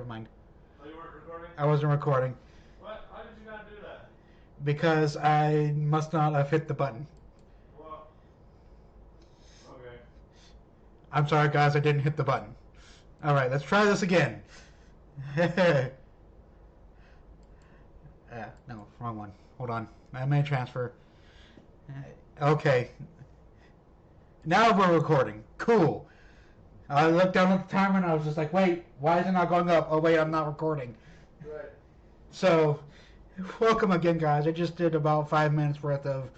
mind. Oh, you weren't recording? I wasn't recording. What? How did you not do that? Because I must not have hit the button. Well, okay. I'm sorry, guys, I didn't hit the button. Alright, let's try this again. No, wrong one. Hold on. I may transfer. Okay. Now we're recording. Cool. I looked down at the timer and I was just like, wait, why is it not going up? Oh, wait, I'm not recording. Right. So, welcome again, guys. I just did about 5 minutes worth of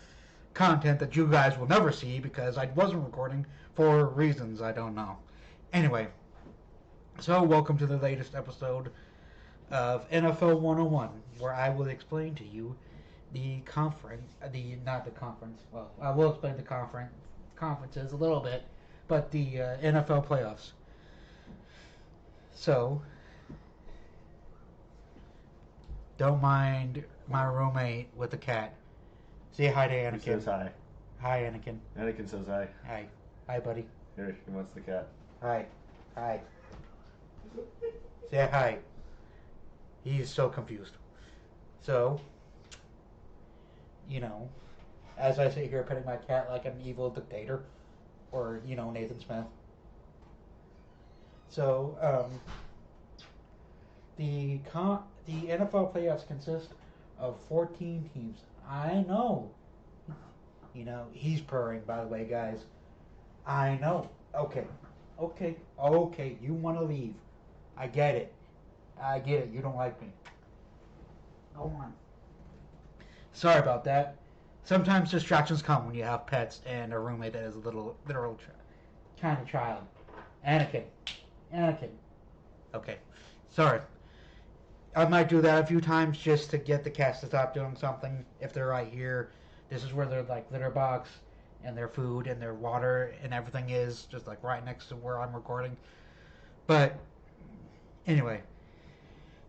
content that you guys will never see because I wasn't recording for reasons I don't know. Anyway, so welcome to the latest episode of NFL 101, where I will explain to you the conference, not the conference, well, I will explain the conferences a little bit, but the NFL playoffs. So, don't mind my roommate with the cat. Say hi to Anakin. He says hi. Hi, Anakin. Anakin says hi. Hi. Hi, buddy. Here, he wants the cat. Hi. Hi. Say hi. He's so confused. So, as I sit here petting my cat like an evil dictator, or, Nathan Smith. So, the NFL playoffs consist of 14 teams. I know. He's purring, by the way, guys. I know. Okay. You want to leave. I get it. You don't like me. Go on. Sorry about that. Sometimes distractions come when you have pets and a roommate that is a literal kind of child. Anakin. Okay. Sorry. I might do that a few times just to get the cats to stop doing something. If they're right here, this is where their litter box and their food and their water and everything is, just like right next to where I'm recording. But anyway,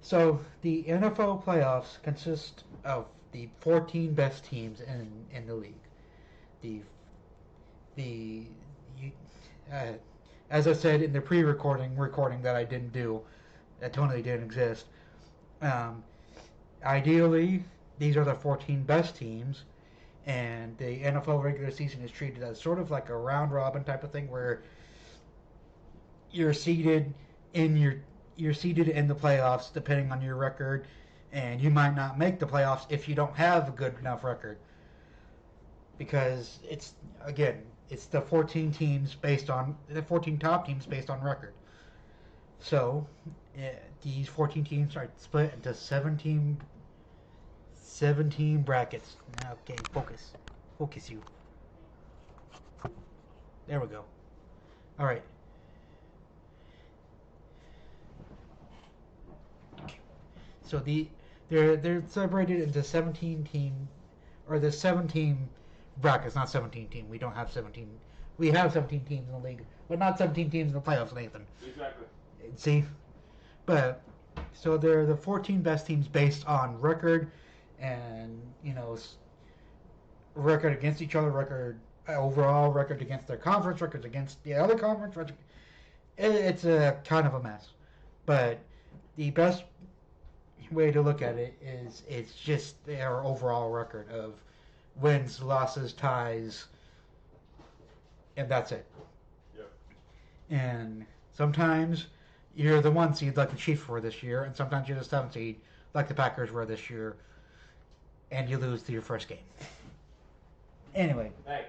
so the NFL playoffs consist of the 14 best teams in the league. As I said in the recording that I didn't do, that totally didn't exist. Ideally, these are the 14 best teams, and the NFL regular season is treated as sort of like a round robin type of thing, where you're seeded in the playoffs depending on your record, and you might not make the playoffs if you don't have a good enough record, because it's the 14 teams based on the 14 top teams based on record. So these 14 teams are split into 17 brackets. Okay, focus you. There we go. All right. So they're separated into 17 brackets, not 17 teams. We don't have 17. We have 17 teams in the league, but not 17 teams in the playoffs, Nathan. Exactly. See? But, so they're the 14 best teams based on record and, record against each other, overall record against their conference, records against the other conference. It's a kind of a mess. But the best way to look at it is it's just their overall record of wins, losses, ties, and that's it. Yep. And sometimes you're the 1 seed like the Chiefs were this year, and sometimes you're the 7 seed like the Packers were this year, and you lose to your first game. Anyway. Hey.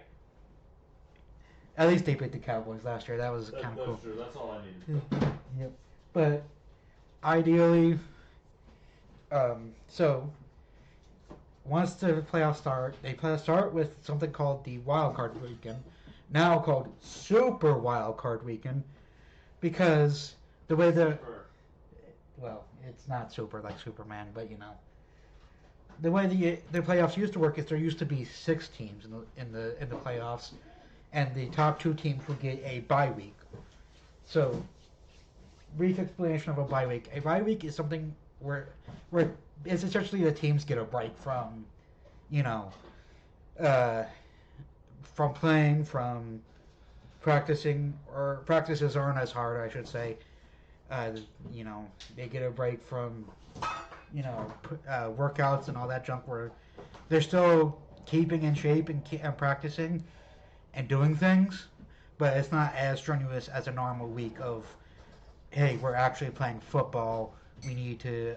At least they beat the Cowboys last year. That was kind of cool. That's true. That's all I needed. Yep. But ideally, so once the playoffs start, they start with something called the Wild Card Weekend, now called Super Wild Card Weekend, because the way well, it's not super like Superman, but the way the playoffs used to work is there used to be 6 teams in the playoffs, and the top 2 teams would get a bye week. So, brief explanation of a bye week. A bye week is something where it's essentially the teams get a break from, from playing, from practicing, or practices aren't as hard, I should say. Uh, you know, they get a break from, workouts and all that junk where they're still keeping in shape and practicing and doing things, but it's not as strenuous as a normal week of, hey, we're actually playing football. We need to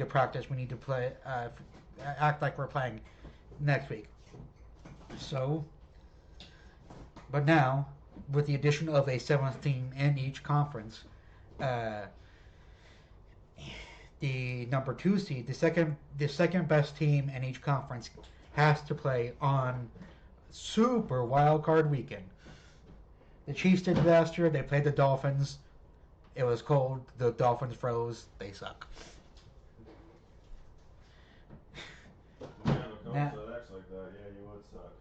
practice. We need to play, act like we're playing next week. So, but now with the addition of a seventh team in each conference, uh, the number two seed, the second best team in each conference, has to play on Super Wild Card Weekend. The Chiefs did it last year. They played the Dolphins. It was cold. The Dolphins froze. They suck. When you have a coach Nah. that acts like that, yeah, you would suck.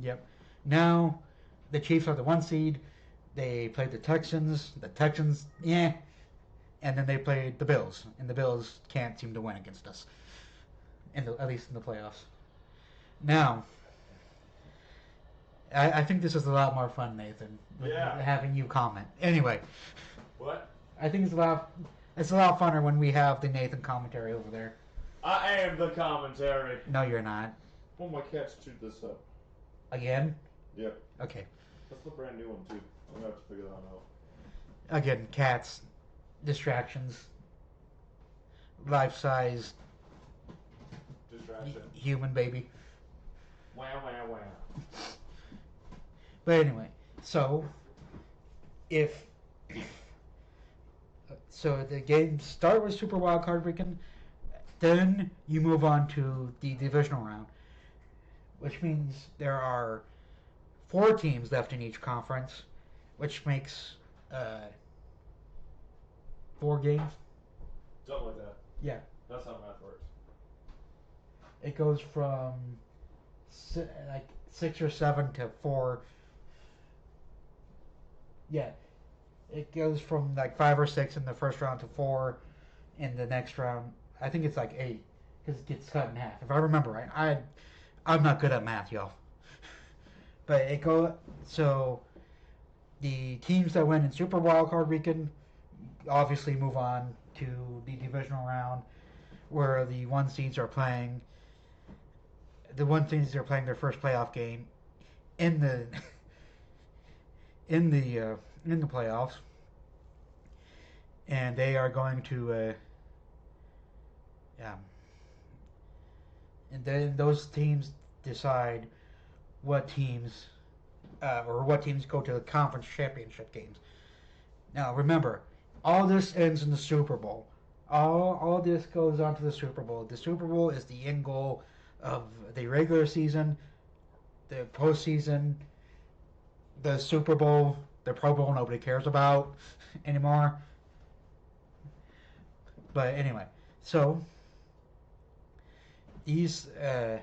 Yep. Now, the Chiefs are the one seed. They played the Texans. The Texans, yeah. And then they played the Bills. And the Bills can't seem to win against us. At least in the playoffs. Now, I think this is a lot more fun, Nathan. Yeah. Having you comment. Anyway, What? I think it's a lot funner when we have the Nathan commentary over there. I am the commentary. No, you're not. Oh, my cats chewed this up. Again? Yep. Okay. That's the brand new one, too. I'm going to have to figure that out. Again, cats, distractions, life-size Distraction. human baby. Wow, wow, wow. But anyway, so so the games start with Super Wild Card Weekend, then you move on to the divisional round, which means there are 4 teams left in each conference, which makes 4 games. Something like that. Yeah. That's how math works. It goes from 6 or 7 to 4. Yeah, it goes from 5 or 6 in the first round to 4 in the next round. I think it's 8 because it gets cut in half. If I remember right, I'm not good at math, y'all. But so the teams that win in Super Wildcard Weekend obviously move on to the divisional round, where the one seeds are playing. The one seeds are playing their first playoff game in the in the playoffs, and they are going to and then those teams decide what teams go to the conference championship games. Now remember, all this ends in the Super Bowl. All this goes on to the Super Bowl. The Super Bowl is the end goal of the regular season, the postseason, the Super Bowl, the Pro Bowl nobody cares about anymore. But anyway, so these the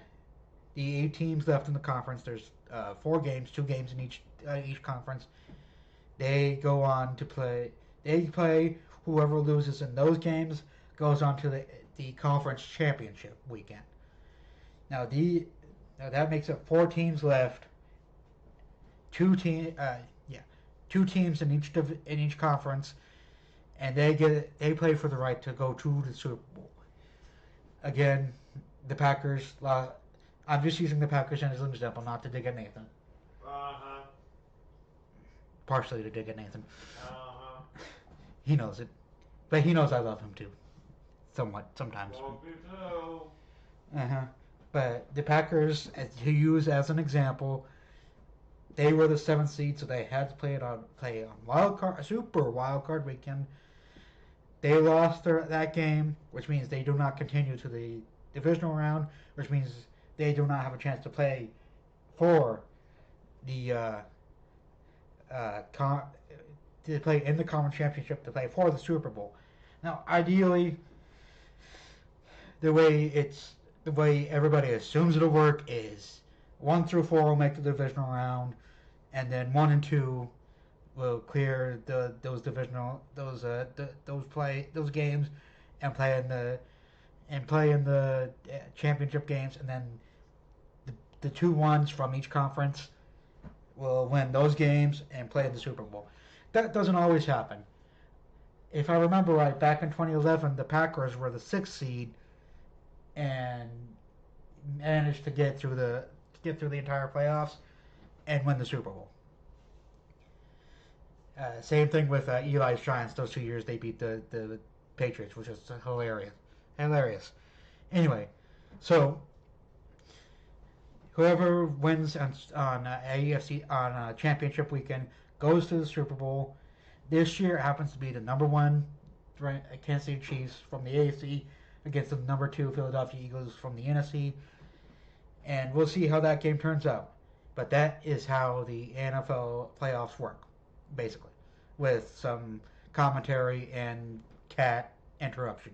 8 teams left in the conference. There's 4 games, 2 games in each conference. They go on to play. They play. Whoever loses in those games goes on to the conference championship weekend. Now that makes it 4 teams left. 2 teams in each conference, and they play for the right to go to the Super Bowl. Again, the Packers. I'm just using the Packers as an example, not to dig at Nathan. Uh-huh. Partially to dig at Nathan. Uh-huh. He knows it, but he knows I love him too, somewhat sometimes. Love you too. But the Packers, to use as an example, they were the 7th seed, so they had to play on Super Wild Card Weekend. They lost that game, which means they do not continue to the divisional round, which means they do not have a chance to play for the to play in the conference championship, to play for the Super Bowl. Now, ideally, the way everybody assumes it'll work is 1 through 4 will make the divisional round, and then 1 and 2 will clear those games and play in the championship games, and then the 2 ones from each conference will win those games and play in the Super Bowl. That doesn't always happen. if I remember right, back in 2011, the Packers were the 6th seed and managed to get through the entire playoffs and win the Super Bowl. Same thing with Eli's Giants. Those 2 years they beat the Patriots, which is hilarious. Hilarious. Anyway, so whoever wins on AFC on championship weekend goes to the Super Bowl. This year happens to be the number one Kansas City Chiefs from the AFC against the number 2 Philadelphia Eagles from the NFC, and we'll see how that game turns out. But that is how the NFL playoffs work, basically, with some commentary and cat interruption.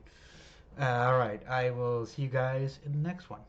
All right, I will see you guys in the next one.